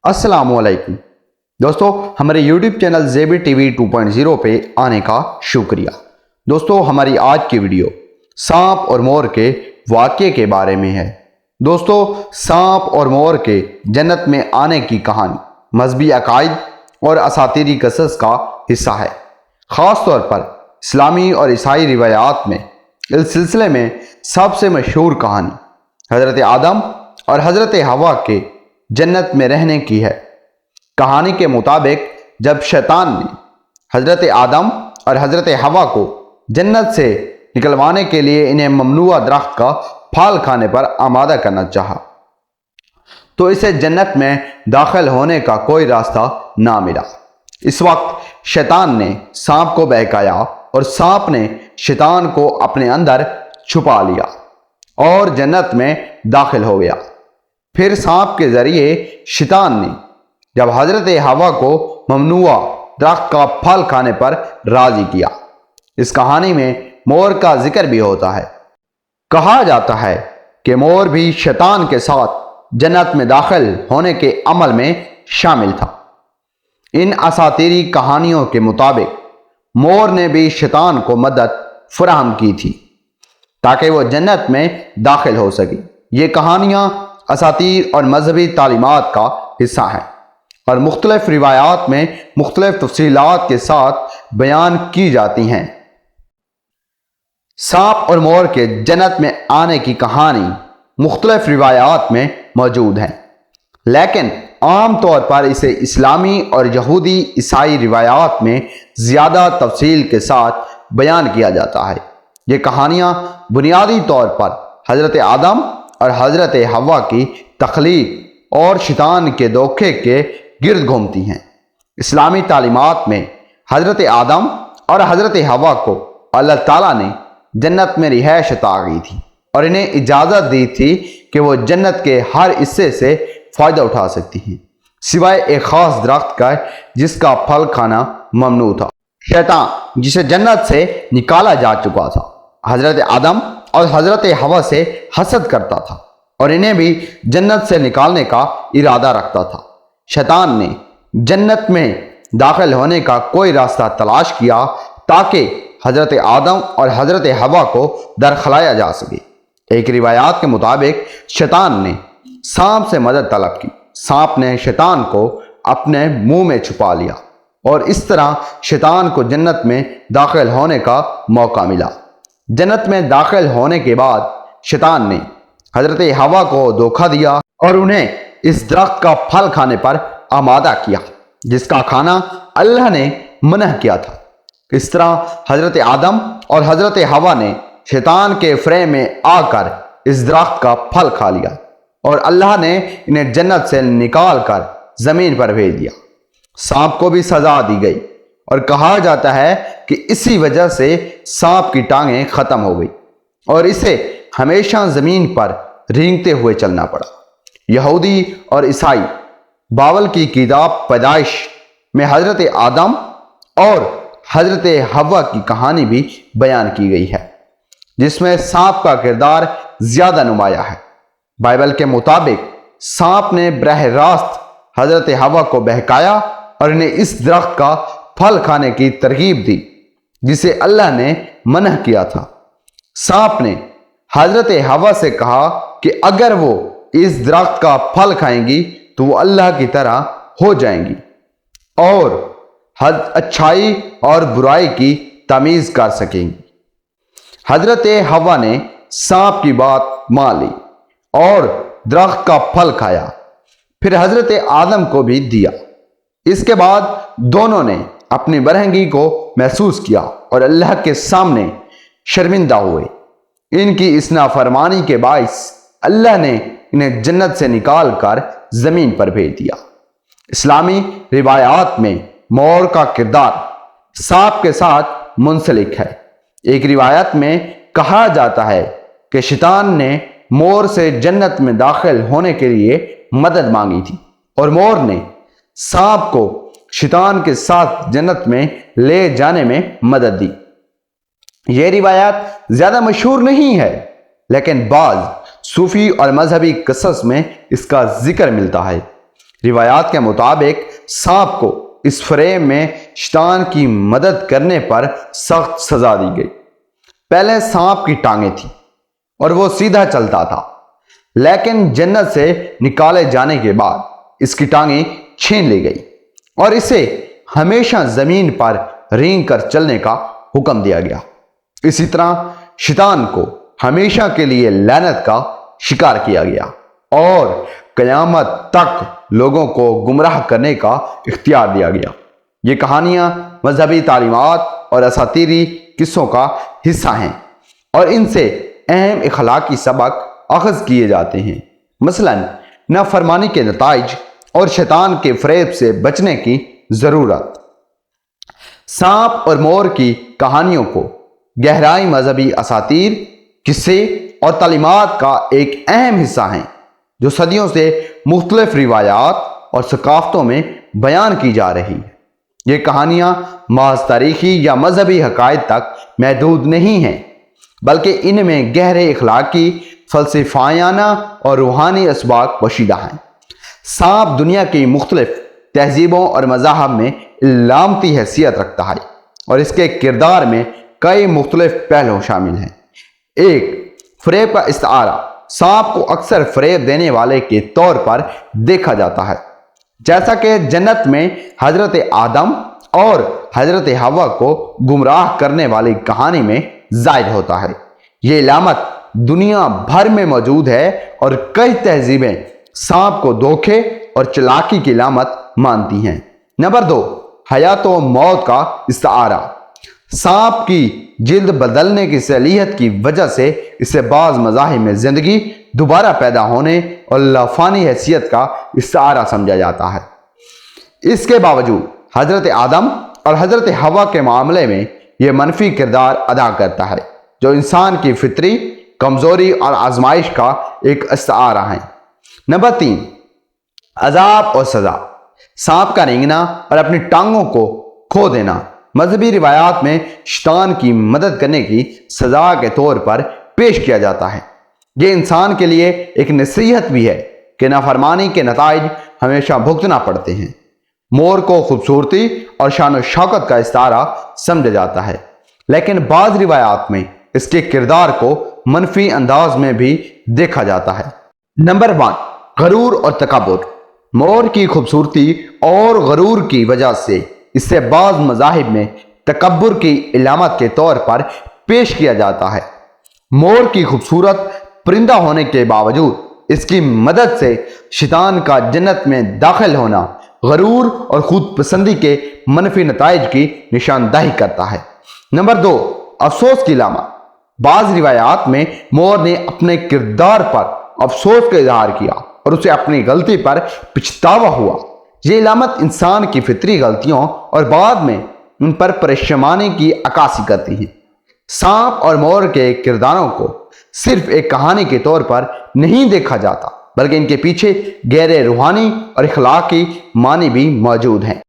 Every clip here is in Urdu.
السلام علیکم دوستو، ہمارے YouTube channel Zebi T V 2.0 پہ آنے کا شکریہ۔ دوستو، ہماری آج کی ویڈیو سانپ اور مور کے واقعے کے بارے میں ہے۔ دوستو، سانپ اور مور کے جنت میں آنے کی کہانی مذہبی عقائد اور اساطیری قصص کا حصہ ہے۔ خاص طور پر اسلامی اور عیسائی روایات میں اس سلسلے میں سب سے مشہور کہانی حضرت آدم اور حضرت حوا کے جنت میں رہنے کی ہے۔ کہانی کے مطابق جب شیطان نے حضرت آدم اور حضرت حوا کو جنت سے نکلوانے کے لیے انہیں ممنوع درخت کا پھل کھانے پر آمادہ کرنا چاہا تو اسے جنت میں داخل ہونے کا کوئی راستہ نہ ملا۔ اس وقت شیطان نے سانپ کو بہکایا اور سانپ نے شیطان کو اپنے اندر چھپا لیا اور جنت میں داخل ہو گیا۔ پھر سانپ کے ذریعے شیطان نے جب حضرت حوا کو ممنوع درخت کا پھل کھانے پر راضی کیا۔ اس کہانی میں مور کا ذکر بھی ہوتا ہے۔ کہا جاتا ہے کہ مور بھی شیطان کے ساتھ جنت میں داخل ہونے کے عمل میں شامل تھا۔ ان اساطیری کہانیوں کے مطابق مور نے بھی شیطان کو مدد فراہم کی تھی تاکہ وہ جنت میں داخل ہو سکے۔ یہ کہانیاں اساطیر اور مذہبی تعلیمات کا حصہ ہیں اور مختلف روایات میں مختلف تفصیلات کے ساتھ بیان کی جاتی ہیں۔ سانپ اور مور کے جنت میں آنے کی کہانی مختلف روایات میں موجود ہیں، لیکن عام طور پر اسے اسلامی اور یہودی عیسائی روایات میں زیادہ تفصیل کے ساتھ بیان کیا جاتا ہے۔ یہ کہانیاں بنیادی طور پر حضرت آدم اور حضرت حوا کی تخلیق اور شیطان کے دھوکے کے گرد گھومتی ہیں۔ اسلامی تعلیمات میں حضرت آدم اور حضرت حوا کو اللہ تعالیٰ نے جنت میں رہائش عطا کی تھی اور انہیں اجازت دی تھی کہ وہ جنت کے ہر حصے سے فائدہ اٹھا سکتی ہیں سوائے ایک خاص درخت کا جس کا پھل کھانا ممنوع تھا۔ شیطان جسے جنت سے نکالا جا چکا تھا حضرت آدم اور حضرت حوا سے حسد کرتا تھا اور انہیں بھی جنت سے نکالنے کا ارادہ رکھتا تھا۔ شیطان نے جنت میں داخل ہونے کا کوئی راستہ تلاش کیا تاکہ حضرت آدم اور حضرت حوا کو درخلایا جا سکے۔ ایک روایات کے مطابق شیطان نے سانپ سے مدد طلب کی۔ سانپ نے شیطان کو اپنے منہ میں چھپا لیا اور اس طرح شیطان کو جنت میں داخل ہونے کا موقع ملا۔ جنت میں داخل ہونے کے بعد شیطان نے حضرت حوا کو دھوکہ دیا اور انہیں اس درخت کا پھل کھانے پر آمادہ کیا جس کا کھانا اللہ نے منع کیا تھا۔ اس طرح حضرت آدم اور حضرت حوا نے شیطان کے فریب میں آ کر اس درخت کا پھل کھا لیا اور اللہ نے انہیں جنت سے نکال کر زمین پر بھیج دیا۔ سانپ کو بھی سزا دی گئی اور کہا جاتا ہے کہ اسی وجہ سے سانپ کی ٹانگیں ختم ہو گئی اور اسے ہمیشہ زمین پر رینگتے ہوئے چلنا پڑا۔ یہودی اور عیسائی بائبل کی کتاب پیدائش میں حضرت آدم اور حضرت حوا کی کہانی بھی بیان کی گئی ہے جس میں سانپ کا کردار زیادہ نمایاں ہے۔ بائبل کے مطابق سانپ نے براہ راست حضرت حوا کو بہکایا اور انہیں اس درخت کا پھل کھانے کی ترغیب دی جسے اللہ نے منع کیا تھا۔ سانپ نے حضرت حوا سے کہا کہ اگر وہ اس درخت کا پھل کھائیں گی تو وہ اللہ کی طرح ہو جائیں گی اور اچھائی اور برائی کی تمیز کر سکیں گی۔ حضرت حوا نے سانپ کی بات مان لی اور درخت کا پھل کھایا، پھر حضرت آدم کو بھی دیا۔ اس کے بعد دونوں نے اپنی برہنگی کو محسوس کیا اور اللہ کے سامنے شرمندہ ہوئے۔ ان کی اس نافرمانی کے باعث اللہ نے انہیں جنت سے نکال کر زمین پر بھیج دیا۔ اسلامی روایات میں مور کا کردار سانپ کے ساتھ منسلک ہے۔ ایک روایت میں کہا جاتا ہے کہ شیطان نے مور سے جنت میں داخل ہونے کے لیے مدد مانگی تھی اور مور نے سانپ کو شیطان کے ساتھ جنت میں لے جانے میں مدد دی۔ یہ روایت زیادہ مشہور نہیں ہے لیکن بعض صوفی اور مذہبی قصص میں اس کا ذکر ملتا ہے۔ روایات کے مطابق سانپ کو اس فریب میں شیطان کی مدد کرنے پر سخت سزا دی گئی۔ پہلے سانپ کی ٹانگیں تھیں اور وہ سیدھا چلتا تھا، لیکن جنت سے نکالے جانے کے بعد اس کی ٹانگیں چھین لی گئی اور اسے ہمیشہ زمین پر رینگ کر چلنے کا حکم دیا گیا۔ اسی طرح شیطان کو ہمیشہ کے لیے لعنت کا شکار کیا گیا اور قیامت تک لوگوں کو گمراہ کرنے کا اختیار دیا گیا۔ یہ کہانیاں مذہبی تعلیمات اور اساطیری قصوں کا حصہ ہیں اور ان سے اہم اخلاقی سبق اخذ کیے جاتے ہیں، مثلاً نافرمانی کے نتائج اور شیطان کے فریب سے بچنے کی ضرورت۔ سانپ اور مور کی کہانیوں کو گہرائی مذہبی اساطیر، قصے اور تعلیمات کا ایک اہم حصہ ہیں جو صدیوں سے مختلف روایات اور ثقافتوں میں بیان کی جا رہی ہے۔ یہ کہانیاں محض تاریخی یا مذہبی حقائق تک محدود نہیں ہیں، بلکہ ان میں گہرے اخلاقی، فلسفیانہ اور روحانی اسباق پوشیدہ ہیں۔ سانپ دنیا کی مختلف تہذیبوں اور مذاہب میں علامتی حیثیت رکھتا ہے اور اس کے کردار میں کئی مختلف پہلو شامل ہیں۔ ایک، فریب کا استعارہ۔ سانپ کو اکثر فریب دینے والے کے طور پر دیکھا جاتا ہے، جیسا کہ جنت میں حضرت آدم اور حضرت حوا کو گمراہ کرنے والی کہانی میں ظاہر ہوتا ہے۔ یہ علامت دنیا بھر میں موجود ہے اور کئی تہذیبیں سانپ کو دھوکے اور چلاکی کی علامت مانتی ہیں۔ نمبر دو، حیات و موت کا استعارہ۔ سانپ کی جلد بدلنے کی صلاحیت کی وجہ سے اسے بعض مذاہب میں زندگی دوبارہ پیدا ہونے اور لافانی حیثیت کا استعارہ سمجھا جاتا ہے۔ اس کے باوجود حضرت آدم اور حضرت حوا کے معاملے میں یہ منفی کردار ادا کرتا ہے، جو انسان کی فطری کمزوری اور آزمائش کا ایک استعارہ ہے۔ نمبر تین، عذاب اور سزا۔ سانپ کا رینگنا اور اپنی ٹانگوں کو کھو دینا مذہبی روایات میں شیطان کی مدد کرنے کی سزا کے طور پر پیش کیا جاتا ہے۔ یہ انسان کے لیے ایک نصیحت بھی ہے کہ نافرمانی کے نتائج ہمیشہ بھگتنا پڑتے ہیں۔ مور کو خوبصورتی اور شان و شوکت کا استعارہ سمجھا جاتا ہے، لیکن بعض روایات میں اس کے کردار کو منفی انداز میں بھی دیکھا جاتا ہے۔ نمبر 1، غرور اور تکبر۔ مور کی خوبصورتی اور غرور کی وجہ سے اسے بعض مذاہب میں تکبر کی علامت کے طور پر پیش کیا جاتا ہے۔ مور کی خوبصورت پرندہ ہونے کے باوجود اس کی مدد سے شیطان کا جنت میں داخل ہونا غرور اور خود پسندی کے منفی نتائج کی نشاندہی کرتا ہے۔ نمبر 2، افسوس کی علامت۔ بعض روایات میں مور نے اپنے کردار پر افسوس کا اظہار کیا اور اسے اپنی غلطی پر پچھتاوا ہوا۔ یہ علامت انسان کی فطری غلطیوں اور بعد میں ان پر پریشانی کی عکاسی کرتی ہے۔ سانپ اور مور کے کرداروں کو صرف ایک کہانی کے طور پر نہیں دیکھا جاتا، بلکہ ان کے پیچھے گہرے روحانی اور اخلاقی معنی بھی موجود ہیں۔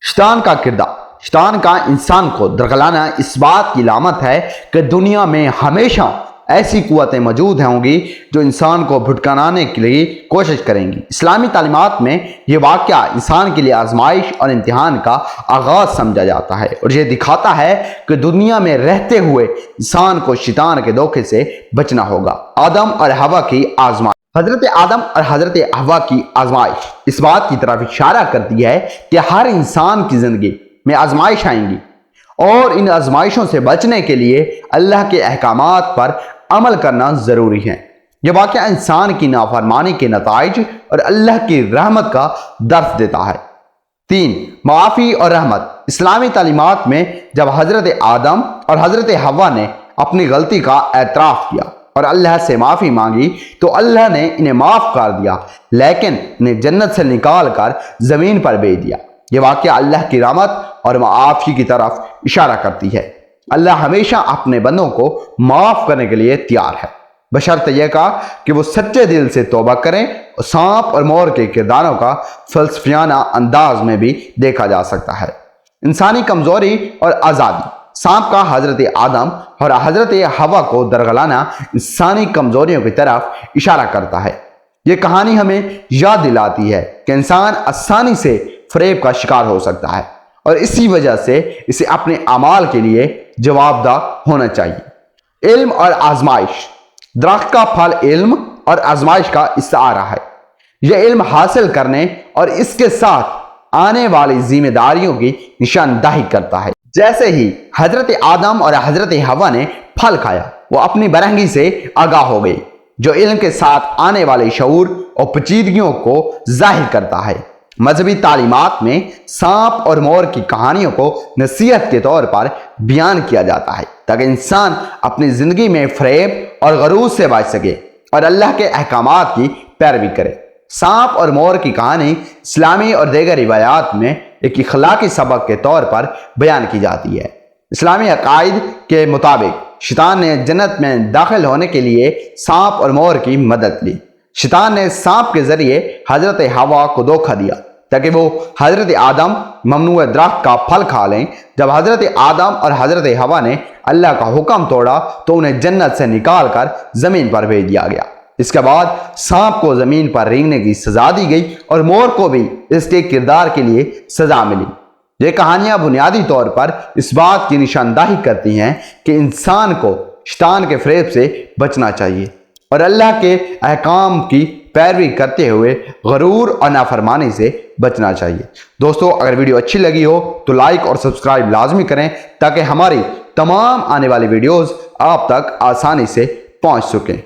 شیطان کا کردار۔ شیطان کا انسان کو درگلانا اس بات کی علامت ہے کہ دنیا میں ہمیشہ ایسی قوتیں موجود ہوں گی جو انسان کو بھٹکانے کے لیے کوشش کریں گی۔ اسلامی تعلیمات میں یہ واقعہ انسان کے لیے آزمائش اور امتحان کا آغاز سمجھا جاتا ہے اور یہ دکھاتا ہے کہ دنیا میں رہتے ہوئے انسان کو شیطان کے دھوکے سے بچنا ہوگا۔ آدم اور حوا کی آزمائش۔ حضرت آدم اور حضرت حوا کی آزمائش اس بات کی طرف اشارہ کرتی ہے کہ ہر انسان کی زندگی میں آزمائش آئیں گی اور ان آزمائشوں سے بچنے کے لیے اللہ کے احکامات پر عمل کرنا ضروری ہے۔ یہ واقعہ انسان کی نافرمانی کے نتائج اور اللہ کی رحمت کا درس دیتا ہے۔ 3، معافی اور رحمت۔ اسلامی تعلیمات میں جب حضرت آدم اور حضرت حوا نے اپنی غلطی کا اعتراف کیا اور اللہ سے معافی مانگی تو اللہ نے انہیں معاف کر دیا، لیکن انہیں جنت سے نکال کر زمین پر بھیج دیا۔ یہ واقعہ اللہ کی رحمت اور معافی کی طرف اشارہ کرتی ہے۔ اللہ ہمیشہ اپنے بندوں کو معاف کرنے کے لیے تیار ہے، بشرط یہ کہا کہ وہ سچے دل سے توبہ کریں۔ اور سانپ اور مور کے کرداروں کا فلسفیانہ انداز میں بھی دیکھا جا سکتا ہے۔ انسانی کمزوری اور آزادی۔ سانپ کا حضرت آدم اور حضرت حوا کو درگلانا انسانی کمزوریوں کی طرف اشارہ کرتا ہے۔ یہ کہانی ہمیں یاد دلاتی ہے کہ انسان آسانی سے فریب کا شکار ہو سکتا ہے اور اسی وجہ سے اسے اپنے اعمال کے لیے جواب دہ ہونا چاہیے۔ علم اور آزمائش۔ درخت کا پھل علم اور آزمائش کا استعارہ ہے۔ یہ علم حاصل کرنے اور اس کے ساتھ آنے والی ذمہ داریوں کی نشاندہی کرتا ہے۔ جیسے ہی حضرت آدم اور حضرت حوا نے پھل کھایا، وہ اپنی برہنگی سے آگاہ ہو گئی، جو علم کے ساتھ آنے والے شعور اور پیچیدگیوں کو ظاہر کرتا ہے۔ مذہبی تعلیمات میں سانپ اور مور کی کہانیوں کو نصیحت کے طور پر بیان کیا جاتا ہے تاکہ انسان اپنی زندگی میں فریب اور غرور سے بچ سکے اور اللہ کے احکامات کی پیروی کرے۔ سانپ اور مور کی کہانی اسلامی اور دیگر روایات میں ایک اخلاقی سبق کے طور پر بیان کی جاتی ہے۔ اسلامی عقائد کے مطابق شیطان نے جنت میں داخل ہونے کے لیے سانپ اور مور کی مدد لی۔ شیطان نے سانپ کے ذریعے حضرت حوا کو دھوکہ دیا تاکہ وہ حضرت آدم ممنوع درخت کا پھل کھا لیں۔ جب حضرت آدم اور حضرت حوا نے اللہ کا حکم توڑا تو انہیں جنت سے نکال کر زمین پر بھیج دیا گیا۔ اس کے بعد سانپ کو زمین پر رینگنے کی سزا دی گئی اور مور کو بھی اس کے کردار کے لیے سزا ملی۔ یہ کہانیاں بنیادی طور پر اس بات کی نشاندہی کرتی ہیں کہ انسان کو شیطان کے فریب سے بچنا چاہیے اور اللہ کے احکام کی پیروی کرتے ہوئے غرور اور نافرمانی سے بچنا چاہیے۔ دوستو، اگر ویڈیو اچھی لگی ہو تو لائک اور سبسکرائب لازمی کریں تاکہ ہماری تمام آنے والی ویڈیوز آپ تک آسانی سے پہنچ سکیں۔